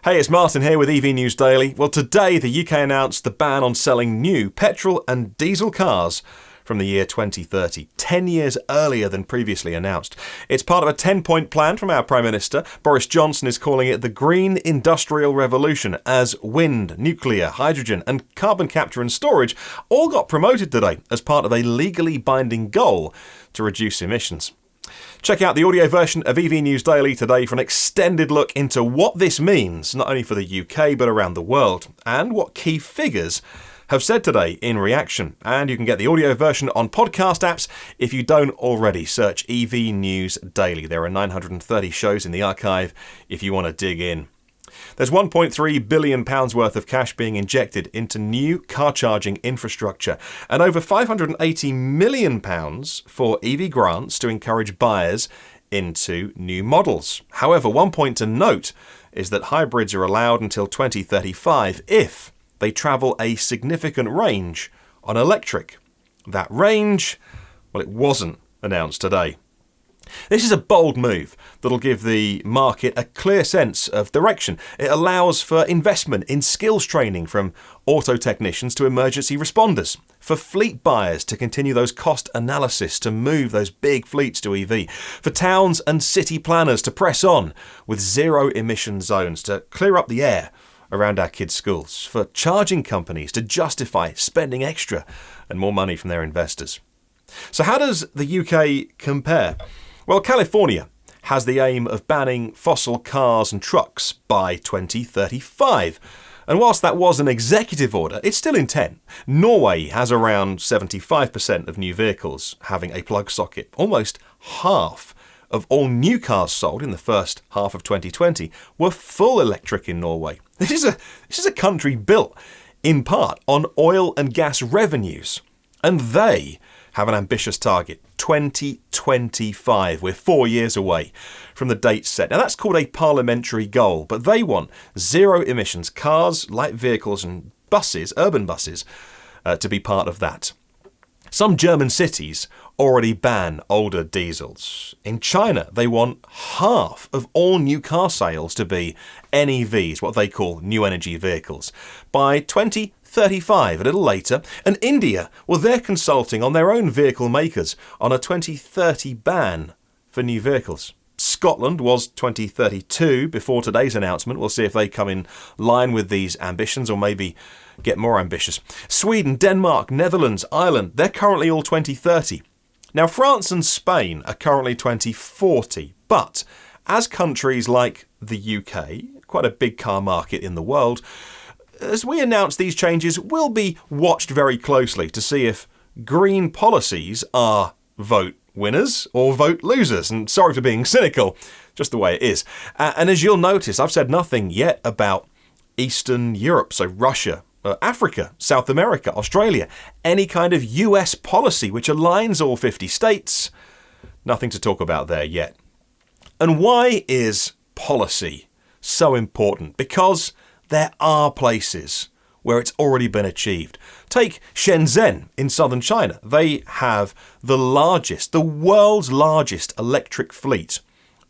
Hey, it's Martin here with EV News Daily. Well, today the UK announced the ban on selling new petrol and diesel cars from the year 2030, 10 years earlier than previously announced. It's part of a 10-point plan from our Prime Minister. Boris Johnson is calling it the Green Industrial Revolution, as wind, nuclear, hydrogen and carbon capture and storage all got promoted today as part of a legally binding goal to reduce emissions. Check out the audio version of EV News Daily today for an extended look into what this means, not only for the UK but around the world, and what key figures have said today in reaction. And you can get the audio version on podcast apps if you don't already. Search EV News Daily. There are 930 shows in the archive if you want to dig in. There's £1.3 billion worth of cash being injected into new car charging infrastructure and over £580 million for EV grants to encourage buyers into new models. However, one point to note is that hybrids are allowed until 2035 if they travel a significant range on electric. That range, well, it wasn't announced today. This is a bold move that'll give the market a clear sense of direction. It allows for investment in skills training from auto technicians to emergency responders, for fleet buyers to continue those cost analysis to move those big fleets to EV, for towns and city planners to press on with zero emission zones to clear up the air around our kids' schools, for charging companies to justify spending extra and more money from their investors. So how does the UK compare? Well, California has the aim of banning fossil cars and trucks by 2035. And whilst that was an executive order, it's still in 10. Norway has around 75% of new vehicles having a plug socket. Almost half of all new cars sold in the first half of 2020 were full electric in Norway. This is a country built in part on oil and gas revenues. And they have an ambitious target, 2025. We're 4 years away from the date set. Now that's called a parliamentary goal, but they want zero emissions cars, light vehicles and buses, urban buses, to be part of that. Some German cities already ban older diesels. In China, they want half of all new car sales to be NEVs, what they call new energy vehicles, by 2035, a little later. And India, well, they're consulting on their own vehicle makers on a 2030 ban for new vehicles. Scotland was 2032 before today's announcement. We'll see if they come in line with these ambitions or maybe get more ambitious. Sweden, Denmark, Netherlands, Ireland, they're currently all 2030. Now, France and Spain are currently 2040, but as countries like the UK, quite a big car market in the world, as we announce these changes, will be watched very closely to see if green policies are vote winners or vote losers. And sorry for being cynical, just the way it is. And as you'll notice, I've said nothing yet about Eastern Europe, so Russia, Africa, South America, Australia, any kind of US policy which aligns all 50 states. Nothing to talk about there yet. And why is policy so important? Because there are places where it's already been achieved. Take Shenzhen in southern China. They have the world's largest electric fleet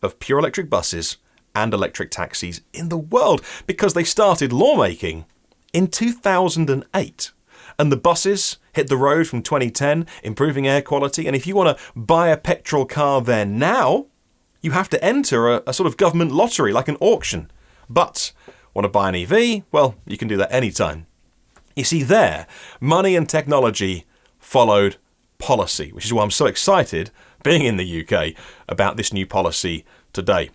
of pure electric buses and electric taxis in the world because they started lawmaking in 2008. And the buses hit the road from 2010, improving air quality. And if you want to buy a petrol car there now, you have to enter a sort of government lottery, like an auction. But want to buy an EV? Well, you can do that anytime. You see there, money and technology followed policy, which is why I'm so excited, being in the UK, about this new policy today.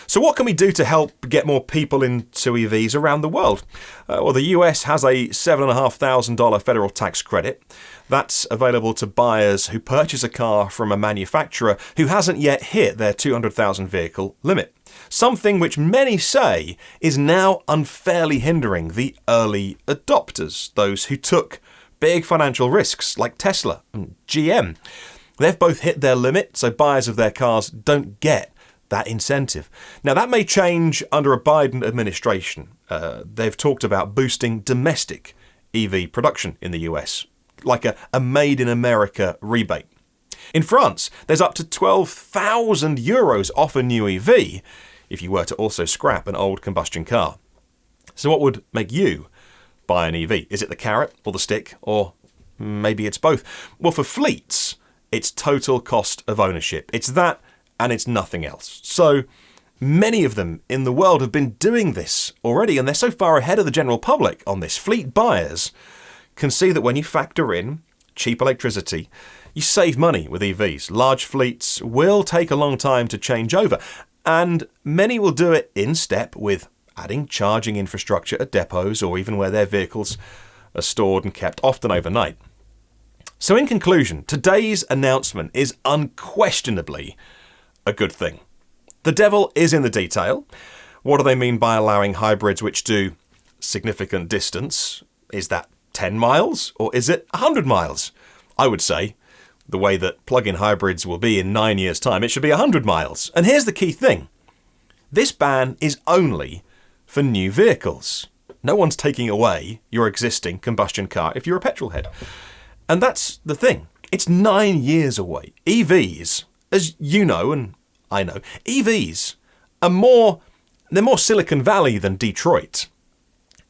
So what can we do to help get more people into EVs around the world? Well, the US has a $7,500 federal tax credit. That's available to buyers who purchase a car from a manufacturer who hasn't yet hit their 200,000 vehicle limit. Something which many say is now unfairly hindering the early adopters, those who took big financial risks like Tesla and GM. They've both hit their limit, so buyers of their cars don't get that incentive. Now, that may change under a Biden administration. They've talked about boosting domestic EV production in the US, like a Made in America rebate. In France, there's up to €12,000 off a new EV if you were to also scrap an old combustion car. So what would make you buy an EV? Is it the carrot or the stick, or maybe it's both? Well, for fleets, it's total cost of ownership. It's that and it's nothing else. So many of them in the world have been doing this already, and they're so far ahead of the general public on this. Fleet buyers can see that when you factor in cheap electricity, you save money with EVs. Large fleets will take a long time to change over, and many will do it in step with adding charging infrastructure at depots or even where their vehicles are stored and kept, often overnight. So in conclusion, today's announcement is unquestionably a good thing. The devil is in the detail. What do they mean by allowing hybrids which do significant distance? Is that 10 miles or is it 100 miles? I would say, the way that plug-in hybrids will be in 9 years' time, it should be 100 miles. And here's the key thing. This ban is only for new vehicles. No one's taking away your existing combustion car if you're a petrol head. And that's the thing. It's 9 years away. EVs, as you know and I know, EVs are more Silicon Valley than Detroit,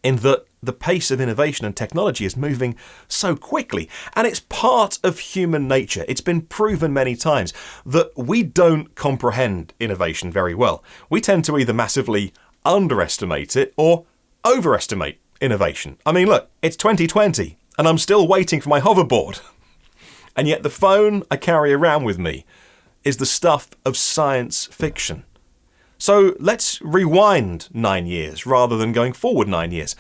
in that the pace of innovation and technology is moving so quickly, and it's part of human nature. It's been proven many times that we don't comprehend innovation very well. We tend to either massively underestimate it or overestimate innovation. I mean, look, it's 2020 and I'm still waiting for my hoverboard. And yet the phone I carry around with me is the stuff of science fiction. So let's rewind 9 years rather than going forward 9 years.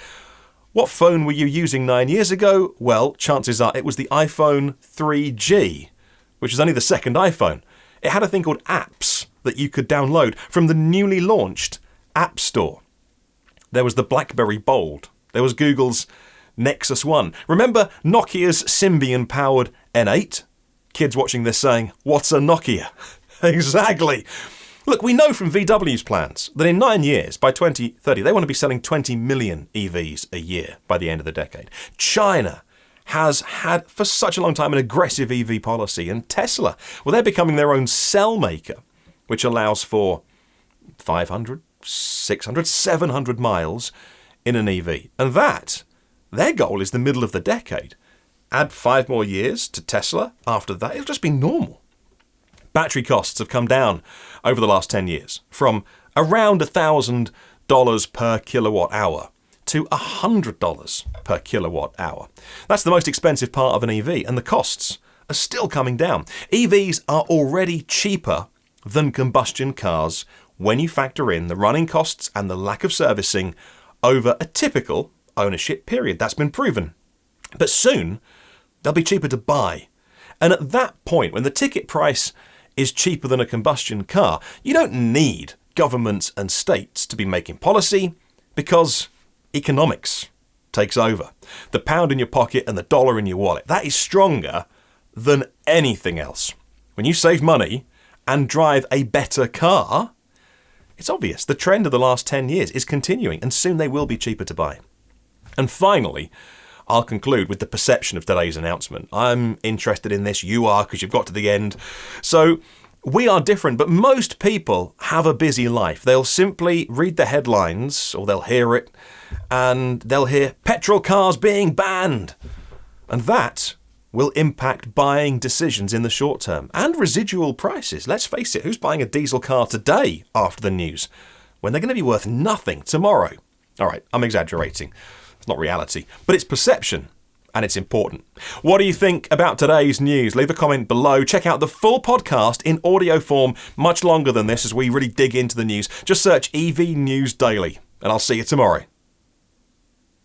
What phone were you using 9 years ago? Well, chances are it was the iPhone 3G, which is only the second iPhone. It had a thing called apps that you could download from the newly launched App Store. There was the BlackBerry Bold. There was Google's Nexus 1. Remember Nokia's Symbian-powered N8? Kids watching this saying, what's a Nokia? Exactly. Look, we know from VW's plans that in 9 years, by 2030, they want to be selling 20 million EVs a year by the end of the decade. China has had for such a long time an aggressive EV policy, and Tesla, well, they're becoming their own cell maker, which allows for 500, 600, 700 miles in an EV. And that, their goal is the middle of the decade. Add 5 more years to Tesla after that, it'll just be normal. Battery costs have come down over the last 10 years from around $1,000 per kilowatt hour to $100 per kilowatt hour. That's the most expensive part of an EV, and the costs are still coming down. EVs are already cheaper than combustion cars when you factor in the running costs and the lack of servicing over a typical ownership period. That's been proven. But soon, they'll be cheaper to buy. And at that point, when the ticket price is cheaper than a combustion car, you don't need governments and states to be making policy, because economics takes over. The pound in your pocket and the dollar in your wallet, that is stronger than anything else. When you save money and drive a better car, it's obvious. The trend of the last 10 years is continuing, and soon they will be cheaper to buy. And finally, I'll conclude with the perception of today's announcement. I'm interested in this, you are, because you've got to the end. So we are different, but most people have a busy life. They'll simply read the headlines, or they'll hear it, and they'll hear petrol cars being banned. And that will impact buying decisions in the short term and residual prices. Let's face it, who's buying a diesel car today after the news when they're going to be worth nothing tomorrow? All right, I'm exaggerating. It's not reality, but it's perception, and it's important. What do you think about today's news? Leave a comment below. Check out the full podcast in audio form, much longer than this, as we really dig into the news. Just search EV News Daily, and I'll see you tomorrow.